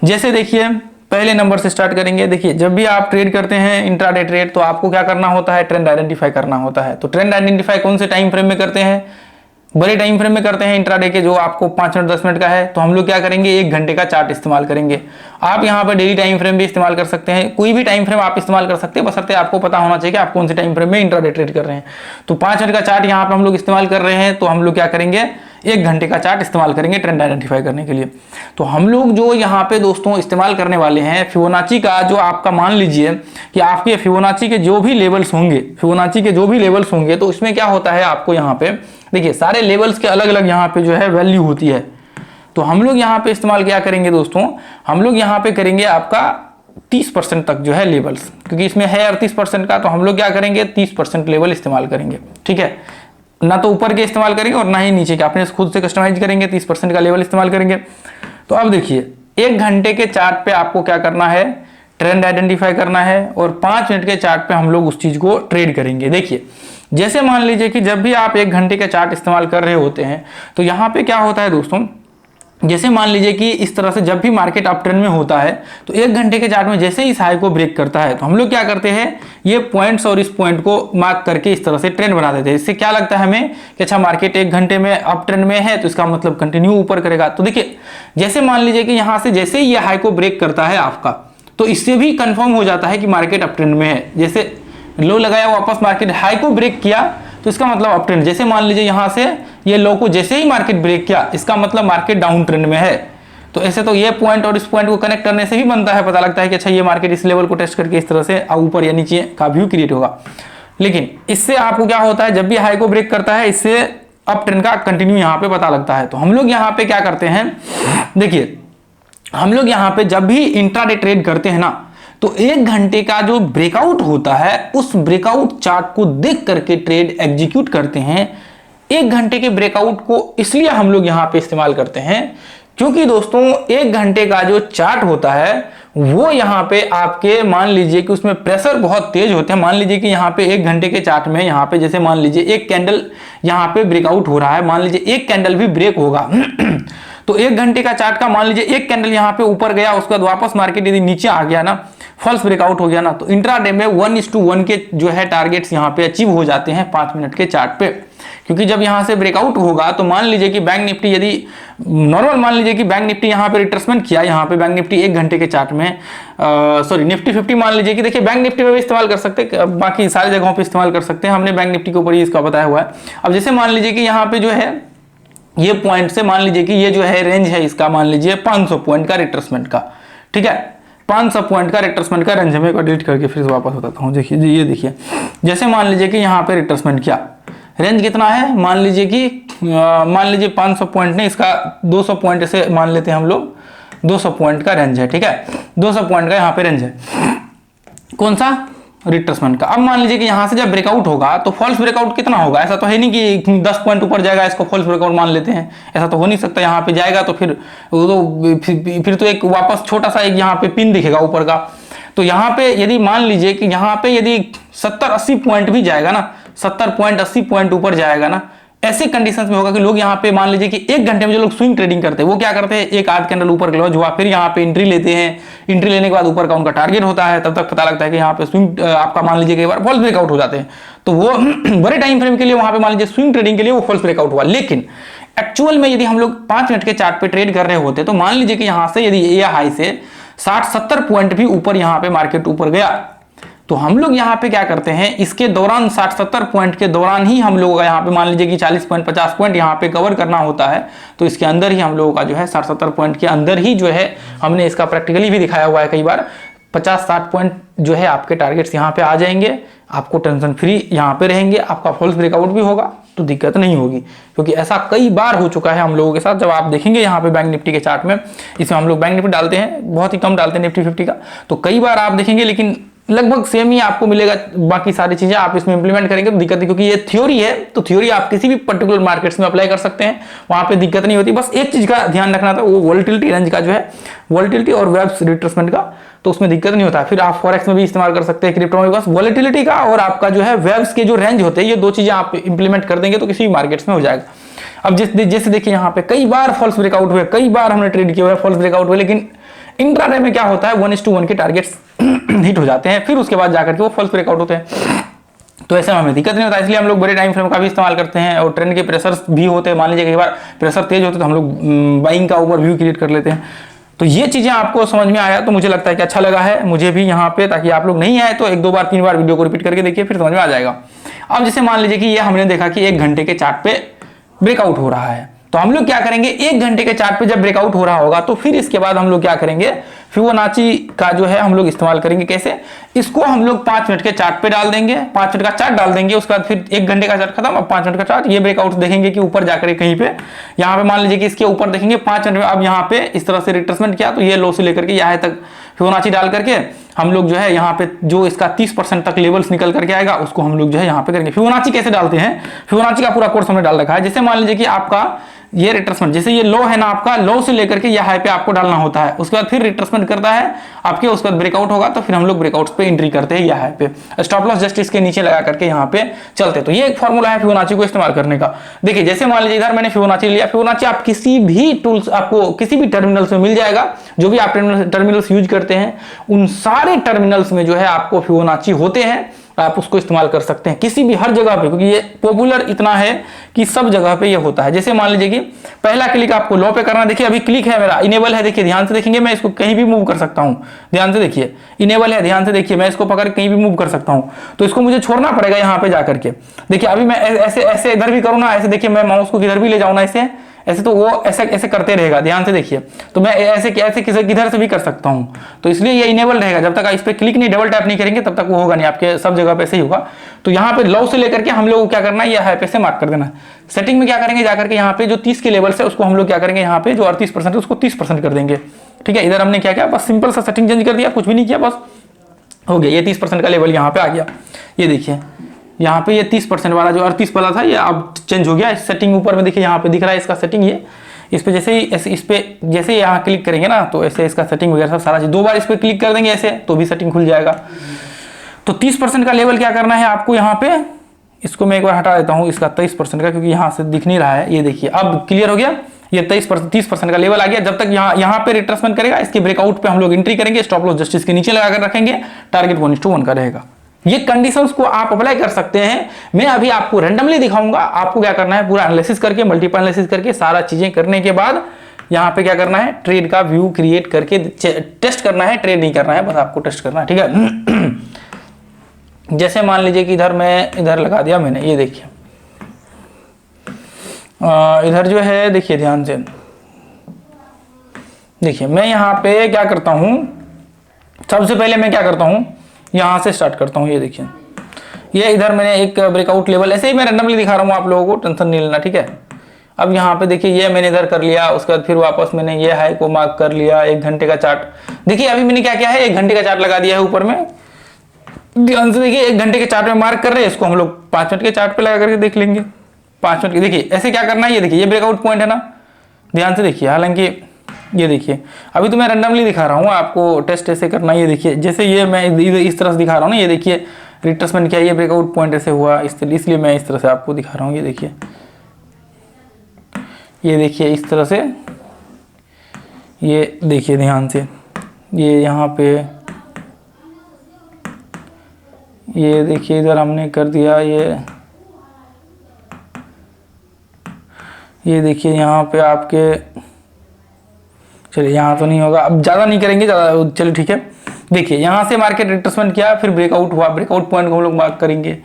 जैसे देखिए पहले नंबर से स्टार्ट करेंगे। देखिए जब भी आप ट्रेड करते हैं इंट्राडे ट्रेड, तो आपको क्या करना होता है, ट्रेंड आइडेंटिफाई करना होता है। तो ट्रेंड आइडेंटिफाई कौन से टाइम फ्रेम में करते हैं, बड़े टाइम फ्रेम में करते हैं इंट्राडे के, जो आपको 5 मिनट 10 मिनट का है। तो हम लोग क्या करेंगे, 1 घंटे का चार्ट इस्तेमाल करेंगे। आप यहाँ पर डेली टाइम फ्रेम भी इस्तेमाल कर सकते हैं, कोई भी टाइम फ्रेम आप इस्तेमाल कर सकते हैं, बशर्ते आपको पता होना चाहिए कि आप कौन से टाइम फ्रेम में इंट्राडे ट्रेड कर रहे हैं। तो 5 मिनट का चार्ट यहाँ पर हम लोग इस्तेमाल कर रहे हैं, तो हम लोग क्या करेंगे, 1 घंटे का चार्ट इस्तेमाल करेंगे ट्रेंड आइडेंटिफाई करने के लिए। तो हम लोग जो यहाँ पे दोस्तों इस्तेमाल करने वाले हैं फिबोनाची का, जो आपका मान लीजिए कि आपके फिबोनाची के जो भी लेवल्स होंगे, फिबोनाची के जो भी लेवल्स होंगे, तो इसमें क्या होता है, आपको यहाँ पे देखिए सारे लेवल्स के अलग अलग यहाँ पे जो है वैल्यू होती है। तो हम लोग यहाँ पे इस्तेमाल क्या करेंगे दोस्तों, हम लोग यहाँ पे करेंगे आपका 30% तक जो है लेवल्स, क्योंकि इसमें है 38% का, तो हम लोग क्या करेंगे 30% लेवल इस्तेमाल करेंगे। ठीक है, ना तो ऊपर के इस्तेमाल करेंगे और ना ही नीचे के, अपने खुद से कस्टमाइज करेंगे, 30% का लेवल इस्तेमाल करेंगे। तो अब देखिए 1 घंटे के चार्ट पे आपको क्या करना है, ट्रेंड आइडेंटिफाई करना है, और 5 मिनट के चार्ट पे हम लोग उस चीज को ट्रेड करेंगे। देखिए जैसे मान लीजिए कि जब भी आप 1 घंटे के चार्ट इस्तेमाल कर रहे होते हैं, तो यहाँ पे क्या होता है दोस्तों, जैसे मान लीजिए कि इस तरह से जब भी मार्केट अप ट्रेंड में होता है, तो 1 घंटे के चार्ट में जैसे ही इस हाई को ब्रेक करता है, तो हम लोग क्या करते हैं, ये पॉइंट्स और इस पॉइंट को मार्क करके इस तरह से ट्रेंड बना देते हैं। इससे क्या लगता है हमें कि अच्छा मार्केट 1 घंटे में अप ट्रेंड में है, तो इसका मतलब कंटिन्यू ऊपर करेगा। तो देखिए जैसे मान लीजिए कि यहाँ से जैसे ही ये हाई को ब्रेक करता है आपका, तो इससे भी कंफर्म हो जाता है कि मार्केट अप ट्रेंड में है। जैसे लो लगाया, वापस मार्केट हाई को ब्रेक किया, तो इसका मतलब अप ट्रेंड। जैसे मान लीजिए यहाँ से ये लो को जैसे ही मार्केट ब्रेक किया, इसका मतलब मार्केट डाउन ट्रेंड में है। तो ऐसे तो ये पॉइंट और इस पॉइंट को कनेक्ट करने से भी बनता है, पता लगता है कि अच्छा ये मार्केट इस लेवल को टेस्ट करके इस तरह से ऊपर या नीचे का व्यू क्रिएट होगा। लेकिन इससे आपको क्या होता है, जब भी हाई को ब्रेक करता है, इससे अप ट्रेंड का कंटिन्यू यहाँ पे पता लगता है। तो हम लोग यहाँ पे क्या करते हैं, देखिए हम लोग यहाँ पे जब भी इंट्राडे ट्रेड करते हैं ना, तो 1 घंटे का जो ब्रेकआउट होता है, उस ब्रेकआउट चार्ट को देख करके ट्रेड एग्जीक्यूट करते हैं। 1 घंटे के ब्रेकआउट को इसलिए हम लोग यहाँ पे इस्तेमाल करते हैं, क्योंकि दोस्तों 1 घंटे का जो चार्ट होता है वो यहाँ पे आपके, मान लीजिए कि उसमें प्रेशर बहुत तेज होते हैं। मान लीजिए कि यहाँ पे 1 घंटे के चार्ट में यहाँ पे जैसे मान लीजिए एक कैंडल यहाँ पे ब्रेकआउट हो रहा है, मान लीजिए एक कैंडल भी ब्रेक होगा तो 1 घंटे का चार्ट का मान लीजिए एक कैंडल यहाँ पे ऊपर गया, उसके बाद वापस मार्केट यदि नीचे आ गया ना, फॉल्स ब्रेकआउट हो गया ना, तो इंट्राडे में 1:1 के जो है टारगेट्स यहाँ पे अचीव हो जाते हैं 5 मिनट के चार्ट पे। क्योंकि जब यहाँ से ब्रेकआउट होगा, तो मान लीजिए कि बैंक निफ्टी, यदि नॉर्मल मान लीजिए कि बैंक निफ्टी यहाँ पे रिट्रेसमेंट किया, यहाँ पे बैंक निफ्टी 1 घंटे के चार्ट में, सॉरी निफ्टी 50 मान लीजिए कि, देखिए बैंक निफ्टी में भी इस्तेमाल कर सकते हैं, बाकी सारी जगहों पे इस्तेमाल कर सकते हैं, हमने बैंक निफ्टी के ऊपर ही इसका बताया हुआ है। अब जैसे मान लीजिए कि यहाँ पे जो है ये पॉइंट से मान लीजिए कि ये जो है रेंज है इसका, मान लीजिए 500 पॉइंट का रिट्रेसमेंट का, ठीक है 500 पॉइंट का रिट्रेसमेंट का रेंज है। मैं डिलीट करके फिर से वापस बताता हूँ। देखिए ये देखिए, जैसे मान लीजिए कि यहाँ पे रिट्रेसमेंट किया, रेंज कितना है, मान लीजिए कि 500 पॉइंट नहीं, इसका 200 पॉइंट से मान लेते हैं हम लोग, 200 पॉइंट का रेंज है, ठीक है 200 पॉइंट का यहाँ पे रेंज है, कौन सा, रिट्रेसमेंट का। अब मान लीजिए कि यहाँ से जब ब्रेकआउट होगा, तो फॉल्स ब्रेकआउट कितना होगा, ऐसा तो है नहीं कि 10 पॉइंट ऊपर जाएगा इसको फॉल्स ब्रेकआउट मान लेते हैं, ऐसा तो हो नहीं सकता। यहाँ पे जाएगा तो फिर तो एक वापस छोटा सा एक यहाँ पे पिन दिखेगा ऊपर का। तो यहाँ पे यदि मान लीजिए कि यहाँ पे यदि 70-80 पॉइंट भी जाएगा ना, 70 पॉइंट 80 पॉइंट ऊपर जाएगा ना, ऐसे कंडीशंस में होगा कि लोग यहाँ पे मान लीजिए कि 1 घंटे में जो लोग स्विंग ट्रेडिंग करते हैं, वो क्या करते हैं, एक आध कैंडल ऊपर क्लोज हुआ, फिर यहाँ पे एंट्री लेते हैं, एंट्री लेने के बाद ऊपर का उनका टारगेट होता है, तब तक पता लगता है कि यहाँ पे स्विंग आपका मान लीजिए कई बार फॉल्स ब्रेकआउट हो जाते हैं। तो वो बड़े टाइम फ्रेम के लिए वहां पे मान लीजिए स्विंग ट्रेडिंग के लिए वो फॉल्स ब्रेकआउट हुआ। लेकिन एक्चुअल में यदि हम लोग 5 मिनट के चार्ट पे ट्रेड कर रहे होते, तो मान लीजिए कि यहाँ से यदि ये हाई से 60-70 पॉइंट भी ऊपर यहाँ पे मार्केट ऊपर गया, तो हम लोग यहाँ पे क्या करते हैं, इसके दौरान 60-70 पॉइंट के दौरान ही हम लोगों का यहाँ पे मान लीजिए कि 40 पॉइंट 50 पॉइंट यहाँ पे कवर करना होता है। तो इसके अंदर ही हम लोगों का जो है 60-70 पॉइंट के अंदर ही जो है, हमने इसका प्रैक्टिकली भी दिखाया हुआ है कई बार, 50-60 पॉइंट जो है आपके टारगेट्स यहाँ पे आ जाएंगे, आपको टेंशन फ्री यहाँ पे रहेंगे, आपका फॉल्स ब्रेकआउट भी होगा तो दिक्कत नहीं होगी। क्योंकि ऐसा कई बार हो चुका है हम लोगों के साथ। जब आप देखेंगे यहाँ पे बैंक निफ्टी के चार्ट में, इसमें हम लोग बैंक निफ्टी डालते हैं, बहुत ही कम डालते हैं निफ्टी 50 का, तो कई बार आप देखेंगे, लेकिन लगभग सेम ही आपको मिलेगा। बाकी सारी चीजें आप इसमें इंप्लीमेंट करेंगे तो दिक्कत नहीं, क्योंकि ये थ्योरी है, तो थ्योरी आप किसी भी पर्टिकुलर मार्केट्स में अप्लाई कर सकते हैं, वहां पे दिक्कत नहीं होती। बस एक चीज का ध्यान रखना था, वो वोलेटिलिटी रेंज का जो है, वोलेटिलिटी और वेब्स रिट्रेसमेंट का, तो उसमें दिक्कत नहीं होता। फिर आप फॉरेक्स में भी इस्तेमाल कर सकते हैं, क्रिप्टो में, बस वोलेटिलिटी का और आपका जो है वेब्स के जो रेंज होते हैं, ये 2 चीजें आप इंप्लीमेंट कर देंगे तो किसी भी मार्केट्स में हो जाएगा। अब जैसे देखिए यहाँ पे कई बार फॉल्स ब्रेकआउट हुए, कई बार हमने ट्रेड किया हुआ है फॉल्स ब्रेकआउट हुए, लेकिन इंट्राडे में क्या होता है 1:1 के टारगेट्स हिट हो जाते हैं, फिर उसके बाद जाकर के वो फॉल्स ब्रेकआउट होते हैं। तो ऐसे में हमें दिक्कत नहीं होता, इसलिए हम लोग बड़े टाइम फ्रेम का भी इस्तेमाल करते हैं। और ट्रेंड के प्रेशर्स भी होते हैं, मान लीजिए कई बार प्रेशर तेज होते हैं तो हम लोग बाइंग का ओवरव्यू क्रिएट कर लेते हैं। तो ये चीजें आपको समझ में आया तो मुझे लगता है कि अच्छा लगा है मुझे भी यहाँ पे, ताकि आप लोग नहीं आए तो 1-2 बार 3 बार वीडियो को रिपीट करके देखिए, फिर समझ में आ जाएगा। अब जैसे मान लीजिए कि ये हमने देखा कि 1 घंटे के चार्ट पे ब्रेकआउट हो रहा है, तो हम लोग क्या करेंगे, 1 घंटे के चार्ट पे जब ब्रेकआउट हो रहा होगा तो फिर इसके बाद हम लोग क्या करेंगे, फिबोनाची का जो है हम लोग इस्तेमाल करेंगे। कैसे, इसको हम लोग 5 मिनट के चार्ट पे डाल देंगे, 5 मिनट का चार्ट डाल देंगे, उसके बाद फिर 1 घंटे का चार्ट खत्म, अब 5 मिनट का चार्ट। ये ब्रेकआउट देखेंगे कि ऊपर जाकर कहीं पे, यहाँ पे मान लीजिए कि इसके ऊपर देखेंगे 5 मिनट में, अब यहाँ पे इस तरह से रिट्रेसमेंट किया तो ये लो से लेकर के यहाँ तक फिबोनाची डाल करके हम लोग जो है यहाँ पे जो इसका 30% तक लेवल्स निकल करके आएगा उसको हम लोग जो है यहाँ पे करेंगे। फिबोनाची कैसे डालते हैं, फिबोनाची का पूरा कोर्स हमने डाल रखा है। जैसे मान लीजिए कि आपका ये रिट्रेसमेंट, जैसे ये लो है ना आपका, लो से लेकर के ये हाई पे आपको डालना होता है, उसके बाद फिर रिट्रेसमेंट करता है आपके, उसके बाद ब्रेकआउट होगा तो फिर हम लोग ब्रेकआउट्स पे एंट्री करते हैं, या हाई पे स्टॉप लॉस जस्ट इसके नीचे लगा करके यहाँ पे चलते। तो ये एक फॉर्मूला है फिबोनाची को इस्तेमाल करने का। देखिए जैसे मान लीजिए इधर मैंने फिबोनाची लिया, फिबोनाची आप किसी भी टूल्स, आपको किसी भी टर्मिनल्स में मिल जाएगा, जो भी आप टर्मिनल्स यूज करते हैं उन सारे टर्मिनल्स में जो है आपको फिबोनाची होते हैं, आप उसको इस्तेमाल कर सकते हैं किसी भी हर जगह पे, क्योंकि ये पॉपुलर इतना है कि सब जगह पे ये होता है। जैसे मान लीजिए कि पहला क्लिक आपको लो पे करना, देखिए अभी क्लिक है मेरा, इनेबल है, देखिए ध्यान से देखेंगे मैं इसको कहीं भी मूव कर सकता हूं, ध्यान से देखिए इनेबल है, ध्यान से देखिए मैं इसको पकड़ कहीं भी मूव कर सकता हूं, तो इसको मुझे छोड़ना पड़ेगा यहाँ पे जाकर के। देखिए अभी मैं ऐसे ऐसे इधर भी करूँ ना, ऐसे देखिए मैं माउस को किधर भी ले जाऊँ ना, ऐसे ऐसे तो वो ऐसे ऐसे करते रहेगा, ध्यान से देखिए। तो मैं ऐसे ऐसे किधर से भी कर सकता हूं, तो इसलिए ये इनेबल रहेगा, जब तक आप इस पे क्लिक नहीं, डबल टैप नहीं करेंगे तब तक वो होगा नहीं, आपके सब जगह पे ऐसे ही होगा। तो यहाँ पे लो से लेकर के हम लोग को क्या करना है, ये हाई पे से मार्क कर देना है। सेटिंग में क्या करेंगे, जाकर के यहाँ पे जो 30 के लेवल से उसको हम लोग क्या करेंगे, यहाँ पे जो 38% है उसको 30% कर देंगे। ठीक है, इधर हमने क्या किया, बस सिंपल सा सेटिंग चेंज कर दिया, कुछ भी नहीं किया, बस हो गया। ये 30% का लेवल यहाँ पे आ गया, ये देखिए यहाँ पे ये 30% वाला जो 38 वाला था ये अब चेंज हो गया। सेटिंग ऊपर में देखिए यहाँ पे दिख रहा है इसका सेटिंग, ये इस पे जैसे ही इस पे जैसे यहाँ क्लिक करेंगे ना तो ऐसे इसका सेटिंग वगैरह सारा चीज, 2 बार इस पे क्लिक कर देंगे ऐसे तो भी सेटिंग खुल जाएगा। तो 30% का लेवल क्या करना है आपको, यहाँ पे इसको मैं एक बार हटा देता हूँ इसका 23% का, क्योंकि यहाँ से दिख नहीं रहा है। ये देखिए अब क्लियर हो गया, ये 30% का लेवल आ गया। जब तक यहाँ पे रिट्रेसमेंट करेगा, इसके ब्रेकआउट पे हम लोग एंट्री करेंगे, स्टॉप लॉस जस्ट इसके नीचे लगाकर रखेंगे, टारगेट 1:1 का रहेगा। ये कंडीशंस को आप अप्लाई कर सकते हैं। मैं अभी आपको रैंडमली दिखाऊंगा, आपको क्या करना है, पूरा एनालिसिस करके, मल्टीपल एनालिसिस करके, सारा चीजें करने के बाद यहाँ पे क्या करना है, ट्रेड का व्यू क्रिएट करके टेस्ट करना है, ट्रेड नहीं करना है, बस आपको टेस्ट करना है। ठीक है, जैसे मान लीजिए कि इधर मैं इधर लगा दिया मैंने, ये देखिए इधर जो है, देखिए ध्यान से देखिए, मैं यहाँ पे क्या करता हूँ, सबसे पहले मैं क्या करता हूँ, यहाँ से स्टार्ट करता हूँ। ये देखिए ये इधर मैंने एक ब्रेकआउट लेवल, ऐसे ही मैं रैंडमली दिखा रहा हूँ आप लोगों को, टेंशन नहीं लेना। ठीक है, अब यहाँ पे देखिए ये मैंने इधर कर लिया, उसके बाद फिर वापस मैंने ये हाई को मार्क कर लिया, 1 घंटे का चार्ट। देखिए अभी मैंने क्या किया है, 1 घंटे का चार्ट लगा दिया है ऊपर में, ध्यान से देखिए 1 घंटे के चार्ट में मार्क कर रहे हैं, इसको हम लोग 5 मिनट के चार्ट पे लगा करके देख लेंगे। 5 मिनट के देखिए ऐसे क्या करना है, ये देखिए ये ब्रेकआउट पॉइंट है ना, ध्यान से देखिए। हालांकि ये देखिए अभी तो मैं रैंडमली दिखा रहा हूँ, आपको टेस्ट ऐसे करना है। ये देखिए जैसे ये मैं इस तरह से दिखा रहा हूँ ना, ये देखिए रिट्रेसमेंट किया, ये ब्रेकआउट पॉइंट ऐसे हुआ, इसलिए मैं इस तरह से आपको दिखा रहा हूँ। ये देखिए इस तरह से, ये देखिए ध्यान से, ये यहाँ पे ये देखिए इधर हमने कर दिया, ये देखिए यहाँ पे आपके, चलिए यहाँ तो नहीं होगा, अब ज़्यादा नहीं करेंगे, ज़्यादा चलिए ठीक है। देखिए यहाँ से मार्केट रिट्रेसमेंट किया, फिर ब्रेकआउट हुआ, ब्रेकआउट पॉइंट को हम लोग मार्क करेंगे।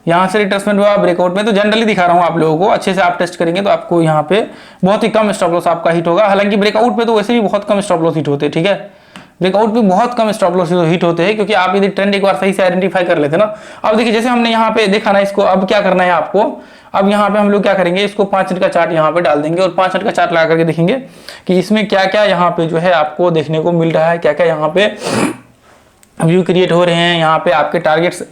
यहाँ से रिट्रेसमेंट हुआ, ब्रेकआउट में, तो जनरली दिखा रहा हूँ आप लोगों को, अच्छे से आप टेस्ट करेंगे तो आपको यहाँ पे बहुत ही कम स्टॉप लॉस आपका हिट होगा। हालांकि ब्रेकआउट पे तो वैसे भी बहुत कम स्टॉप लॉस हिट होते हैं। ठीक है, ब्रेकआउट पे बहुत कम स्टॉप लॉस हिट होते हैं, क्योंकि आप यदि ट्रेंड एक बार सही से आइडेंटिफाई कर लेते ना। अब देखिए जैसे हमने यहाँ पे देखा ना इसको, अब क्या करना है आपको, अब यहाँ पे हम लोग क्या करेंगे, इसको 5 मिनट का चार्ट यहाँ पे डाल देंगे और 5 मिनट का चार्ट लगा करके देखेंगे कि इसमें क्या क्या यहाँ पे जो है आपको देखने को मिल रहा है, क्या क्या यहाँ पे व्यू क्रिएट हो रहे हैं, यहाँ पे आपके टारगेट्स।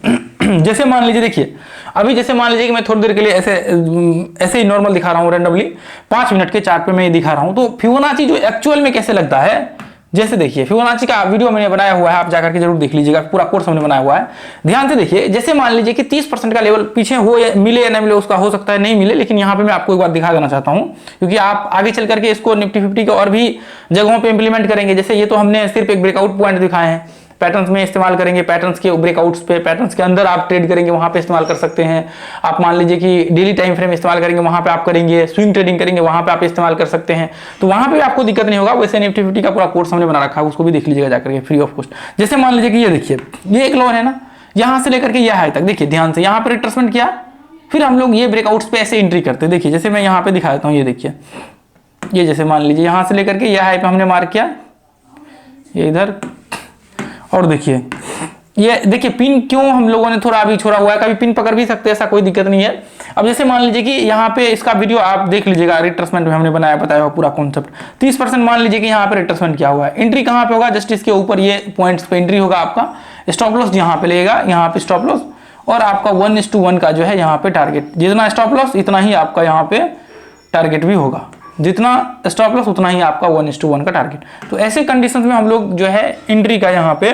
जैसे मान लीजिए देखिए अभी जैसे मान लीजिए कि मैं थोड़ी देर के लिए ऐसे ही नॉर्मल दिखा रहा हूँ, रैंडमली 5 मिनट के चार्ट पे मैं ये दिखा रहा हूँ। तो फिबोनाची जो एक्चुअल में कैसे लगता है, जैसे देखिए फिबोनाची का वीडियो मैंने बनाया हुआ है, आप जाकर के जरूर देख लीजिएगा, पूरा कोर्स हमने बनाया हुआ है। ध्यान से देखिए, जैसे मान लीजिए कि 30% का लेवल पीछे हो या मिले या नहीं मिले, उसका हो सकता है नहीं मिले, लेकिन यहाँ पे मैं आपको एक बात दिखा देना चाहता हूँ, क्योंकि आप आगे चल करके इसको निफ्टी 50 के और भी जगहों पे इंप्लीमेंट करेंगे। जैसे ये तो हमने सिर्फ एक ब्रेकआउट पॉइंट दिखाए हैं, पैटर्न्स में इस्तेमाल करेंगे, पैटर्न्स के ब्रेकआउट्स पे, पैटर्न्स के अंदर आप ट्रेड करेंगे, वहां पे इस्तेमाल कर सकते हैं। आप मान लीजिए कि डेली टाइम फ्रेम इस्तेमाल करेंगे, वहां पे आप करेंगे, स्विंग ट्रेडिंग करेंगे, वहां पे आप इस्तेमाल कर सकते हैं, तो वहां पे आपको दिक्कत नहीं होगा। वैसे निफ्टी 50 का पूरा कोर्स हमने बना रखा है, उसको भी देख लीजिएगा जाकर के फ्री ऑफ कॉस्ट। जैसे मान लीजिए कि ये देखिए, ये एक लोन है ना, यहां से लेकर के यह हाई तक, देखिए ध्यान से, यहाँ पर रिट्रेसमेंट किया, फिर हम लोग ये ब्रेकआउट्स पे ऐसे एंट्री करते हैं। देखिए जैसे मैं यहाँ पे दिखा देता हूँ, ये देखिए, ये जैसे मान लीजिए यहाँ से लेकर के यह हाई पे हमने मार्क किया, ये इधर, और देखिए ये देखिए पिन क्यों हम लोगों ने थोड़ा अभी छोड़ा हुआ है, कभी पिन पकड़ भी सकते हैं, ऐसा कोई दिक्कत नहीं है। अब जैसे मान लीजिए कि यहाँ पे इसका वीडियो आप देख लीजिएगा, रिट्रेसमेंट में हमने बताया हुआ पूरा कॉन्सेप्ट। 30% मान लीजिए कि यहाँ पे रिट्रेसमेंट किया हुआ है, एंट्री कहाँ पे होगा, जस्ट इसके ऊपर ये पॉइंट्स पे एंट्री होगा आपका, स्टॉप लॉस यहाँ पे लेगा, यहाँ पे स्टॉप लॉस, और आपका 1:1 का जो है यहाँ पे टारगेट, जितना स्टॉप लॉस इतना ही आपका यहाँ पे टारगेट भी होगा, जितना स्टॉप लॉस उतना ही आपका 1:1 का टारगेट। तो ऐसे कंडीशंस में हम लोग जो है एंट्री का यहाँ पे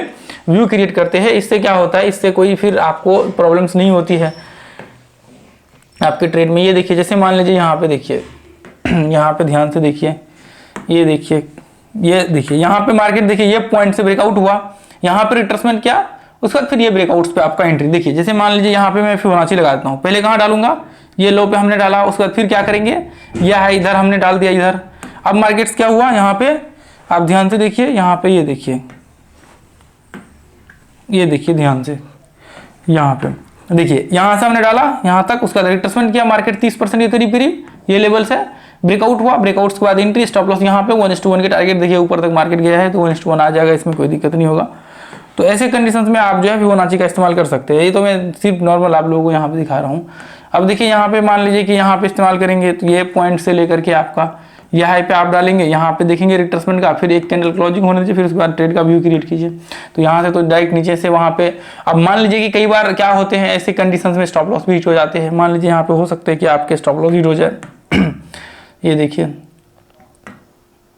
व्यू क्रिएट करते हैं। इससे क्या होता है, इससे कोई फिर आपको प्रॉब्लम्स नहीं होती है आपके ट्रेड में। ये देखिए जैसे मान लीजिए यहाँ पे देखिए, यहाँ पे ध्यान से देखिए, ये देखिए, ये देखिए यहाँ पे मार्केट देखिए, ये पॉइंट से ब्रेकआउट हुआ, यहाँ पे रिट्रेसमेंट किया, उसके बाद फिर ये ब्रेकआउट्स पे आपका एंट्री। देखिए जैसे मान लीजिए यहाँ पे मैं फिबोनाची लगा देता हूँ, पहले कहाँ डालूंगा, ये लो पे हमने डाला, उसके बाद फिर क्या करेंगे, यह है इधर हमने डाल दिया इधर। अब मार्केट्स क्या हुआ, यहाँ पे आप ध्यान से देखिए, यहाँ पे ये देखिए, ये देखिए ध्यान से, यहाँ पे देखिए, यहाँ से हमने डाला यहाँ तक, उसका रिट्रेसमेंट किया, मार्केट 30% के करीब करीब, ये लेवल से ब्रेकआउट हुआ, ब्रेकआउट्स के बाद एंट्री, स्टॉप लॉस यहाँ पे 1:1 के टारगेट, देखिए ऊपर तक मार्केट गया है तो 1:1 आ जाएगा, इसमें कोई दिक्कत नहीं होगा। तो ऐसे कंडीशंस में आप जो है फिबोनाची का इस्तेमाल कर सकते हैं। ये तो मैं सिर्फ नॉर्मल आप लोगों को यहाँ पे दिखा रहा हूँ। अब देखिए यहाँ पे मान लीजिए कि यहाँ पे इस्तेमाल करेंगे, तो ये पॉइंट से लेकर के आपका यह हाई पे आप डालेंगे, यहाँ पे देखेंगे रिट्रेसमेंट का, फिर एक कैंडल क्लोजिंग होने दीजिए, फिर उसके बाद ट्रेड का व्यू क्रिएट कीजिए। तो यहाँ से तो डायरेक्ट नीचे से वहाँ पे, अब मान लीजिए कि कई बार क्या होते हैं ऐसे कंडीशंस में स्टॉप लॉस भी हिट हो जाते हैं। मान लीजिए यहाँ पे हो सकता है कि आपके स्टॉप लॉस हिट हो जाए, ये देखिए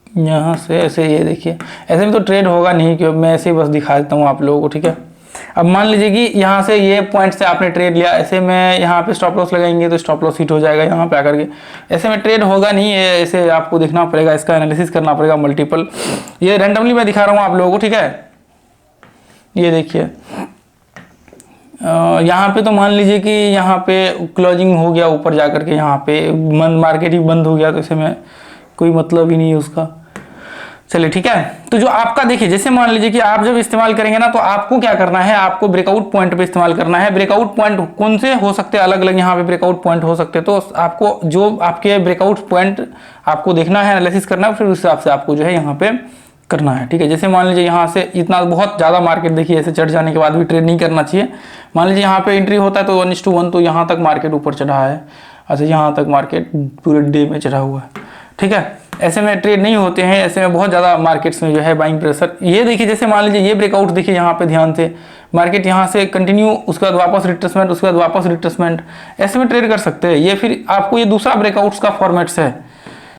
यहाँ से ऐसे, ये देखिए ऐसे में तो ट्रेड होगा नहीं, क्योंकि मैं ऐसे ही बस दिखा देता हूँ आप लोगों को, ठीक है। अब मान लीजिए कि यहाँ से ये पॉइंट से आपने ट्रेड लिया, ऐसे में यहाँ पे स्टॉप लॉस लगाएंगे तो स्टॉप लॉस हिट हो जाएगा यहाँ पे आकर के, ऐसे में ट्रेड होगा नहीं। ऐसे आपको देखना पड़ेगा, इसका एनालिसिस करना पड़ेगा मल्टीपल, ये रैंडमली मैं दिखा रहा हूँ आप लोगों को, ठीक है। ये देखिए यहाँ पे तो मान लीजिए कि यहाँ पे क्लोजिंग हो गया ऊपर जाकर के, यहाँ पे मार्केट ही बंद हो गया, तो ऐसे में कोई मतलब ही नहीं है उसका। चलिए ठीक है, तो जो आपका देखिए, जैसे मान लीजिए कि आप जब इस्तेमाल करेंगे ना, तो आपको क्या करना है, आपको ब्रेकआउट पॉइंट पे इस्तेमाल करना है। ब्रेकआउट पॉइंट कौन से हो सकते हैं, अलग अलग यहाँ पे ब्रेकआउट पॉइंट हो सकते हैं। तो आपको जो आपके ब्रेकआउट पॉइंट आपको देखना है, एनालिसिस करना है, फिर उस हिसाब से आपको जो है यहाँ पे करना है, ठीक है। जैसे मान लीजिए यहाँ से इतना बहुत ज़्यादा मार्केट देखिए ऐसे चढ़ जाने के बाद भी ट्रेड नहीं करना चाहिए। मान लीजिए यहाँ पे एंट्री होता है तो 1:1, तो यहाँ तक मार्केट ऊपर चढ़ा है, अच्छा यहाँ तक मार्केट पूरे डे में चढ़ा हुआ है, ठीक है। ऐसे में ट्रेड नहीं होते हैं, ऐसे में बहुत ज़्यादा मार्केट्स में जो है बाइंग प्रेशर। ये देखिए जैसे मान लीजिए ये ब्रेकआउट देखिए यहाँ पे ध्यान से, मार्केट यहाँ से कंटिन्यू, उसके बाद वापस रिट्रेसमेंट, उसके बाद वापस रिट्रेसमेंट, ऐसे में ट्रेड कर सकते हैं। ये फिर आपको ये दूसरा ब्रेकआउट्स का फॉर्मेट्स है,